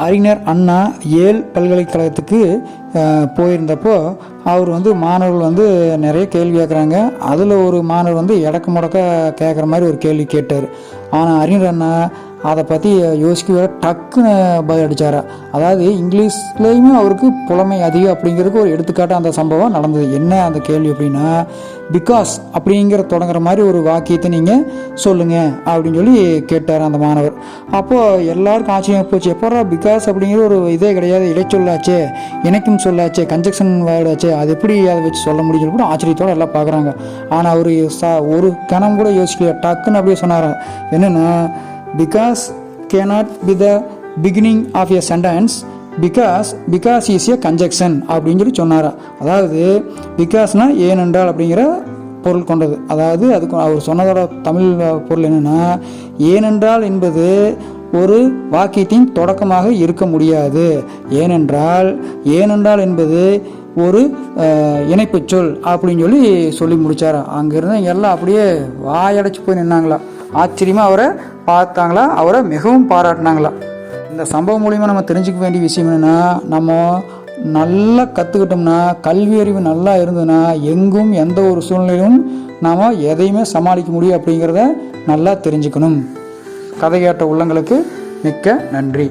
அறிஞர் அண்ணா ஏல் பல்கலைக்கழகத்துக்கு போயிருந்தப்போ அவர் மாணவர்கள் நிறைய கேள்வி கேட்குறாங்க. அதில் ஒரு மாணவர் எடக்கு முடக்க கேட்குற மாதிரி ஒரு கேள்வி கேட்டார். ஆனால் அறிஞர் அண்ணா அதை பற்றி யோசிக்க டக்குன்னு பதில் அடித்தார். அதாவது இங்கிலீஷ்லேயுமே அவருக்கு புலமை அதிகம் அப்படிங்கிறதுக்கு ஒரு எடுத்துக்காட்டு அந்த சம்பவம் நடந்தது. என்ன அந்த கேள்வி அப்படின்னா, பிகாஸ் அப்படிங்கிற தொடங்குற மாதிரி ஒரு வாக்கியத்தை நீங்கள் சொல்லுங்கள் அப்படின்னு சொல்லி கேட்டார் அந்த மாணவர். அப்போது எல்லாருக்கும் ஆச்சரியம் போச்சு. எப்போ பிகாஸ் அப்படிங்கிற ஒரு இதே கிடையாது, இடைச்சொல்லாச்சே, இணைக்கும் சொல்லாச்சே, கன்ஜெக்ஷன் வேர்டாச்சே, அது எப்படி அதை வச்சு சொல்ல முடியும் கூட ஆச்சரியத்தோடு எல்லாம் பார்க்குறாங்க. ஆனால் அவர் ஒரு கணம் கூட யோசிக்கல, டக்குன்னு அப்படியே சொன்னார். என்னென்னா, because cannot be the beginning of a sentence because is a conjunction அப்படின்னு சொல்லி சொன்னார். அதாவது பிகாஸ்னா ஏனென்றால் அப்படிங்கிற பொருள் கொண்டது. அதாவது அதுக்கு அவர் சொன்னதோட தமிழ் பொருள் என்னென்னா, ஏனென்றால் என்பது ஒரு வாக்கியத்தின் தொடக்கமாக இருக்க முடியாது. ஏனென்றால் என்பது ஒரு இணைப்பு சொல் அப்படின்னு சொல்லி முடித்தார். அங்கேருந்து எல்லாம் அப்படியே வாயடைச்சு போய் நின்னாங்களா, ஆச்சரியமாக அவரை பார்த்தாங்களா, அவரை மிகவும் பாராட்டினாங்களா. இந்த சம்பவம் மூலிமா நம்ம தெரிஞ்சுக்க வேண்டிய விஷயம் என்னென்னா, நம்ம நல்லா கற்றுக்கிட்டோம்னா, கல்வி அறிவு நல்லா இருந்ததுன்னா எங்கும் எந்த ஒரு சூழ்நிலையும் நாம் எதையுமே சமாளிக்க முடியும் அப்படிங்கிறத நல்லா தெரிஞ்சுக்கணும். கதை கேட்ட உள்ளங்களுக்கு மிக்க நன்றி.